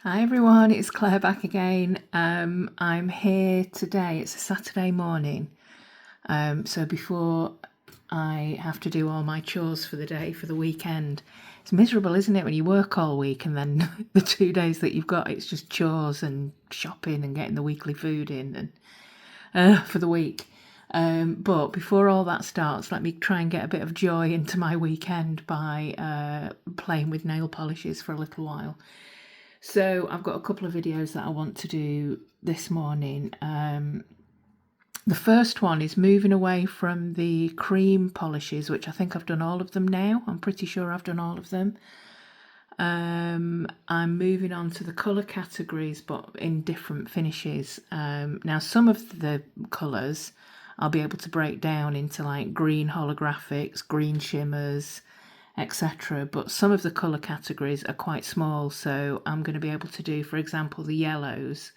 Hi everyone, it's Claire back again. I'm here today. It's a Saturday morning. So before I have to do all my chores for the day, for the weekend, it's miserable, isn't it, when you work all week and then the 2 days that you've got, it's just chores and shopping and getting the weekly food in and for the week. But before all that starts, let me try and get a bit of joy into my weekend by playing with nail polishes for a little while. So I've got a couple of videos that I want to do this morning. The first one is moving away from the cream polishes, which I think I've done all of them now. I'm pretty sure I've done all of them. I'm moving on to the colour categories, but in different finishes. Now, some of the colours I'll be able to break down into like green holographics, green shimmers, etc. But some of the colour categories are quite small, so I'm going to be able to do, for example, the yellows,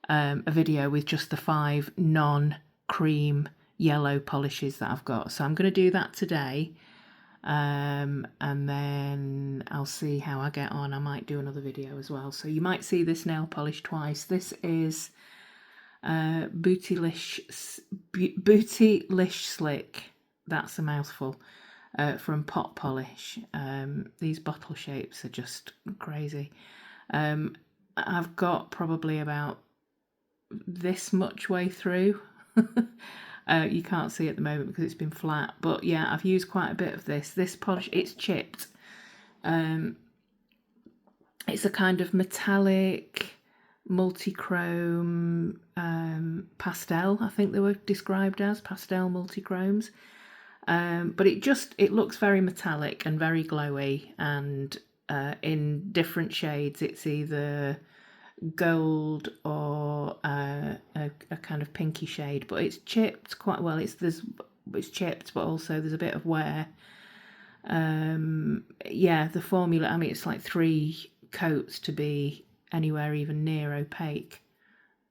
a video with just the 5 non-cream yellow polishes that I've got. So I'm going to do that today, and then I'll see how I get on. I might do another video as well. So you might see this nail polish twice. This is Bootylicious Slick. That's a mouthful. From Pot Polish. These bottle shapes are just crazy. I've got probably about this much way through. You can't see at the moment because it's been flat, but yeah, I've used quite a bit of this. This polish, it's chipped. It's a kind of metallic, multi-chrome pastel, I think they were described as, pastel multi-chromes. But it looks very metallic and very glowy, and in different shades it's either gold or a kind of pinky shade, but it's chipped quite well. It's chipped, but also there's a bit of wear. Yeah, the formula, I mean, it's like 3 coats to be anywhere even near opaque.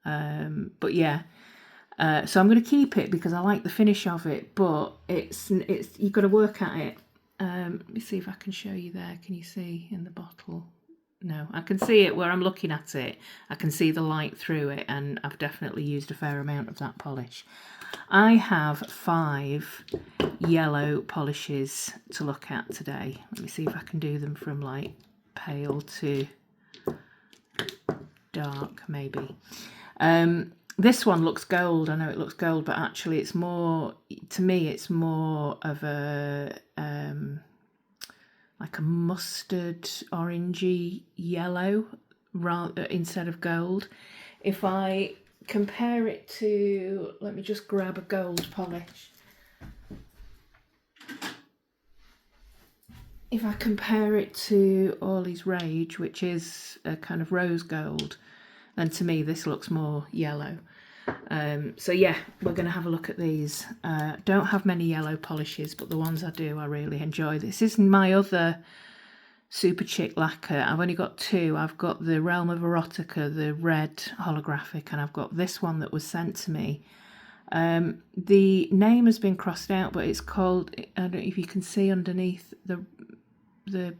But yeah. So I'm going to keep it because I like the finish of it, but it's you've got to work at it. Let me see if I can show you there. Can you see in the bottle? No, I can see it where I'm looking at it. I can see the light through it, and I've definitely used a fair amount of that polish. I have 5 yellow polishes to look at today. Let me see if I can do them from like pale to dark, maybe. This one looks gold. I know it looks gold, but actually it's more, to me, it's more of a, like a mustard orangey yellow rather instead of gold. If I compare it to, let me just grab a gold polish. If I compare it to Orly's Rage, which is a kind of rose gold, then to me this looks more yellow. So yeah, we're going to have a look at these. Don't have many yellow polishes, but the ones I do I really enjoy. This is my other Super Chic lacquer. I've only got 2. I've got the Realm of Erotica, the red holographic, and I've got this one that was sent to me. The name has been crossed out, but it's called, I don't know if you can see underneath the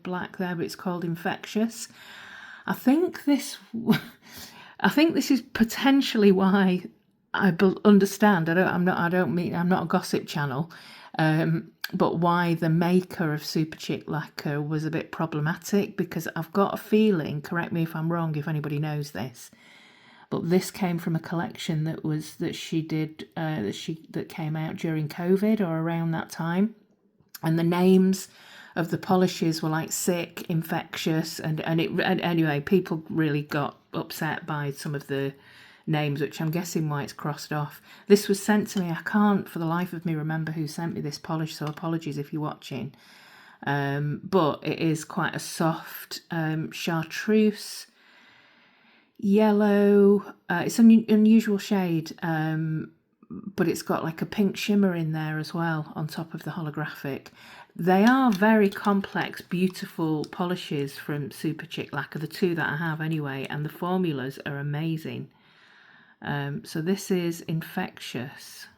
black there, but it's called Infectious. I think this is potentially why I understand. I'm not a gossip channel, but why the maker of Super Chic lacquer was a bit problematic, because I've got a feeling, correct me if I'm wrong if anybody knows this, but this came from a collection that she did that came out during COVID or around that time, and the names of the polishes were like sick, infectious, and anyway, people really got upset by some of the names, which I'm guessing why it's crossed off. This was sent to me. I can't for the life of me remember who sent me this polish, so apologies if you're watching. But it is quite a soft chartreuse yellow. It's an unusual shade, but it's got like a pink shimmer in there as well on top of the holographic. They are very complex, beautiful polishes from Super Chic lacquer, the 2 that I have anyway, and the formulas are amazing. So this is Infectious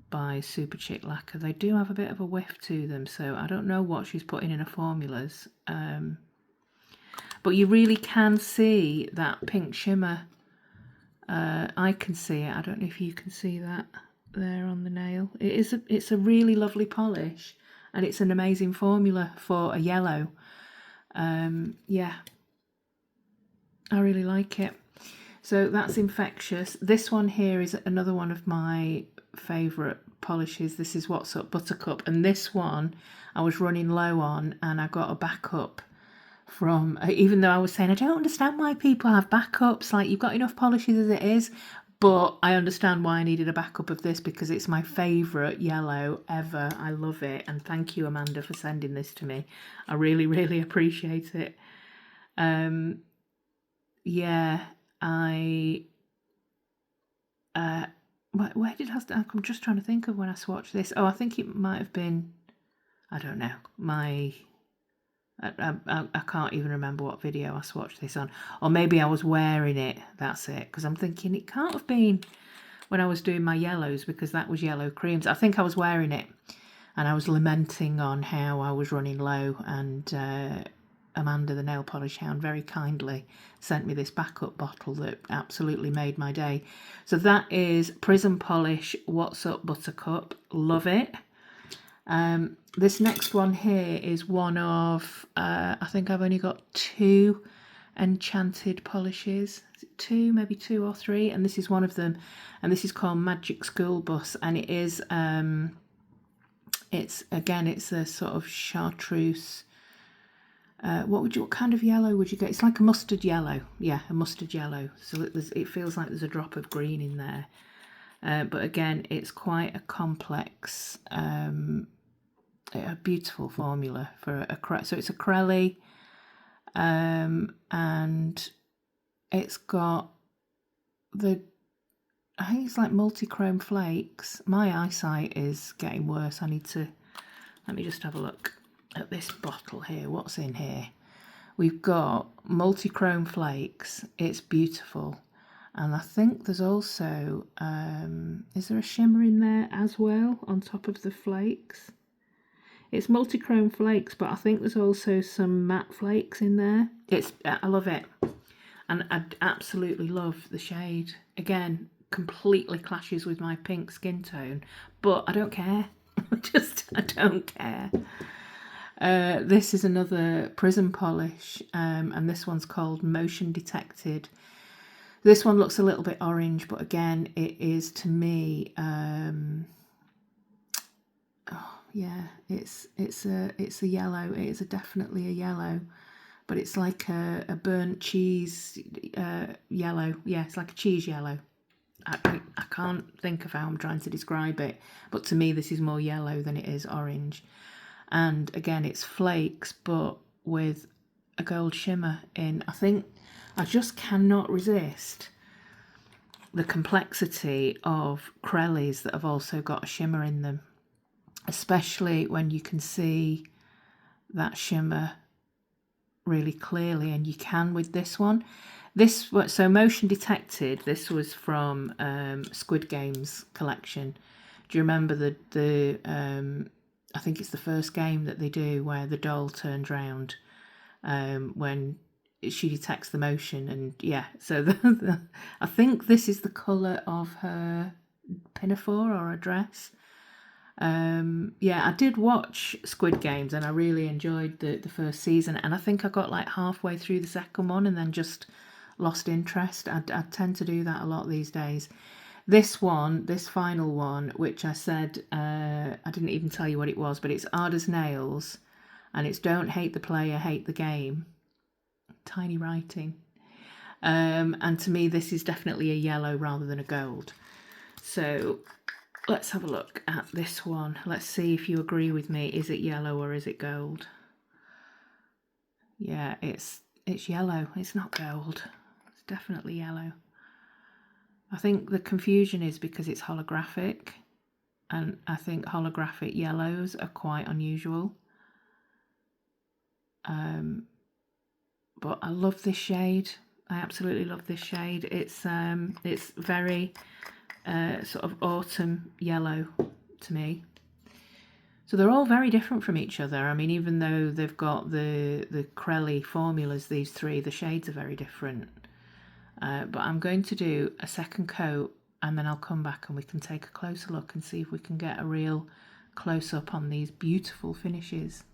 by Super Chic lacquer. They do have a bit of a whiff to them, so I don't know what she's putting in her formulas. but you really can see that pink shimmer. I can see it. I don't know if you can see that there on the nail. It's a really lovely polish, and it's an amazing formula for a yellow. Yeah, I really like it. So that's Infectious. This one here is another one of my favourite polishes. This is What's Up Buttercup, and this one I was running low on, and I got a backup from, even though I was saying I don't understand why people have backups, like you've got enough polishes as it is, but I understand why I needed a backup of this because it's my favourite yellow ever. I love it, and thank you, Amanda, for sending this to me. I really, really appreciate it. Yeah, where did I start? I'm just trying to think of when I swatched this. Oh, I think it might have been, I don't know, I can't even remember what video I swatched this on. Or maybe I was wearing it, that's it. Because I'm thinking it can't have been when I was doing my yellows, because that was yellow creams. I think I was wearing it and I was lamenting on how I was running low, and Amanda, the nail polish hound, very kindly sent me this backup bottle that absolutely made my day. So that is Prism Polish What's Up Buttercup. Love it. This next one here is one of, I think I've only got 2 enchanted polishes. Is it 2, maybe 2 or 3? And this is one of them. And this is called Magic School Bus. And it is, it's a sort of chartreuse. What kind of yellow would you get? It's like a mustard yellow. Yeah, a mustard yellow. So it feels like there's a drop of green in there. But again, it's quite a complex, a beautiful formula for so it's a Crellie, and it's got I think it's like multi-chrome flakes. My eyesight is getting worse. Let me just have a look at this bottle here. What's in here? We've got multi-chrome flakes. It's beautiful. And I think there's also, is there a shimmer in there as well on top of the flakes? It's multi-chrome flakes, but I think there's also some matte flakes in there. I love it. And I absolutely love the shade. Again, completely clashes with my pink skin tone, but I don't care. I don't care. This is another Prism polish, and this one's called Motion Detected. This one looks a little bit orange, but again, it is, to me, yeah, it's a yellow. It is definitely a yellow, but it's like a burnt cheese yellow. Yeah, it's like a cheese yellow. I can't think of how I'm trying to describe it, but to me, this is more yellow than it is orange. And again, it's flakes, but with a gold shimmer in. I think I just cannot resist the complexity of Crellies that have also got a shimmer in them, especially when you can see that shimmer really clearly, and you can with this one. So Motion Detected, this was from Squid Game's collection. Do you remember the I think it's the first game that they do where the doll turns round when she detects the motion, and yeah, so I think this is the colour of her pinafore or a dress. Yeah, I did watch Squid Games and I really enjoyed the first season, and I think I got like halfway through the second one and then just lost interest. I tend to do that a lot these days. This final one, which I said, I didn't even tell you what it was, but it's Ada's Nails, and it's Don't Hate the Player, Hate the Game. Tiny writing. And to me, this is definitely a yellow rather than a gold. So let's have a look at this one. Let's see if you agree with me. Is it yellow or is it gold? Yeah, it's yellow. It's not gold. It's definitely yellow. I think the confusion is because it's holographic, and I think holographic yellows are quite unusual. But I love this shade. I absolutely love this shade. It's very sort of autumn yellow to me. So they're all very different from each other. I mean, even though they've got the Crellie formulas, these three, the shades are very different. But I'm going to do a second coat, and then I'll come back and we can take a closer look and see if we can get a real close-up on these beautiful finishes.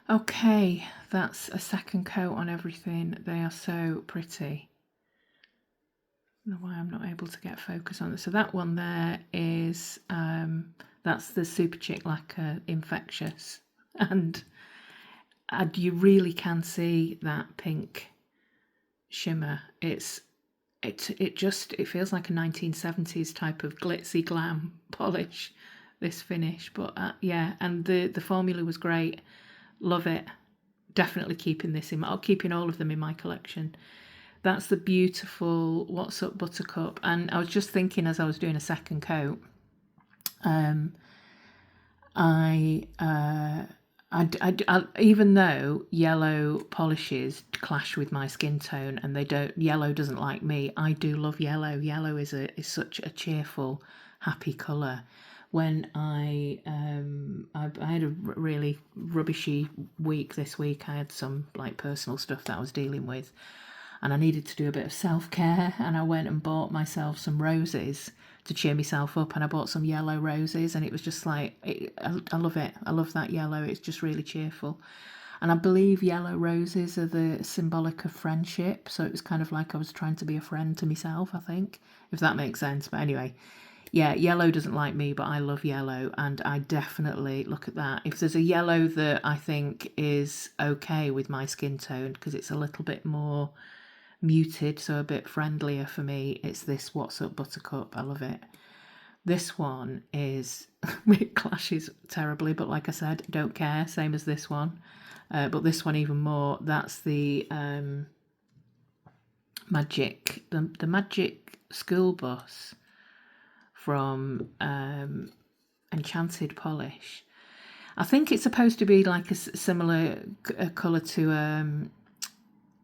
Okay, that's a second coat on everything. They are so pretty. I don't know why I'm not able to get focus on it. So that one there is that's the Super Chick Lacquer Infectious, and you really can see that pink shimmer. It feels like a 1970s type of glitzy glam polish, this finish. But yeah, and the formula was great. Love it. Definitely keeping this in. I'll keeping all of them in my collection. That's the beautiful What's Up Buttercup. And I was just thinking as I was doing a second coat, even though yellow polishes clash with my skin tone and yellow doesn't like me, I do love yellow. Yellow is such a cheerful, happy colour. When I had a really rubbishy week this week. I had some like personal stuff that I was dealing with, and I needed to do a bit of self-care, and I went and bought myself some roses to cheer myself up, and I bought some yellow roses, and it was just like, I love it. I love that yellow. It's just really cheerful. And I believe yellow roses are the symbolic of friendship, so it was kind of like I was trying to be a friend to myself, I think, if that makes sense. But anyway, yeah, yellow doesn't like me, but I love yellow, and I definitely, look at that. If there's a yellow that I think is okay with my skin tone, because it's a little bit more muted, so a bit friendlier for me, it's this What's Up Buttercup. I love it. This one is, it clashes terribly, but like I said, don't care, same as this one. But this one even more, that's the Magic, the Magic School Bus from Enchanted Polish. I think it's supposed to be like a similar colour to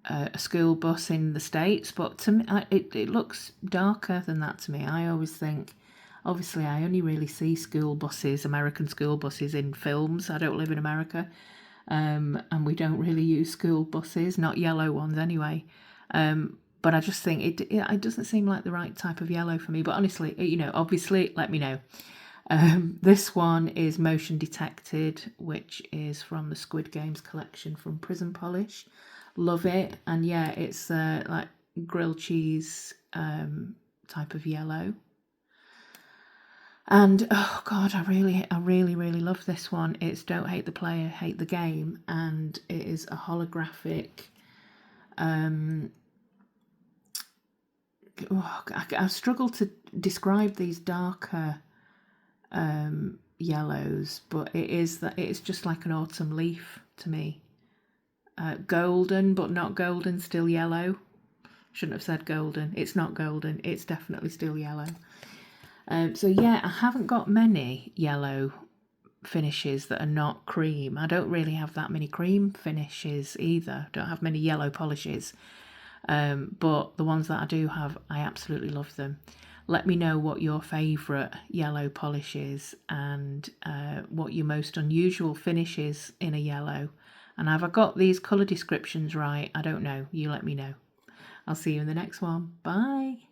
a school bus in the States, but to me, it looks darker than that to me. I always think, obviously, I only really see school buses, American school buses, in films. I don't live in America, and we don't really use school buses, not yellow ones anyway. But I just think it doesn't seem like the right type of yellow for me. But honestly, obviously, let me know. This one is Motion Detected, which is from the Squid Games collection from Prison Polish. Love it. And yeah, it's like grilled cheese type of yellow. And oh god, I really love this one. It's Don't Hate the Player, Hate the Game, and it is a holographic I struggle to describe these darker yellows, but it's just like an autumn leaf to me. Golden, but not golden, still yellow. Shouldn't have said golden. It's not golden. It's definitely still yellow. So yeah, I haven't got many yellow finishes that are not cream. I don't really have that many cream finishes either. Don't have many yellow polishes. But the ones that I do have, I absolutely love them. Let me know what your favourite yellow polish is, and what your most unusual finish is in a yellow. And have I got these colour descriptions right? I don't know. You let me know. I'll see you in the next one. Bye.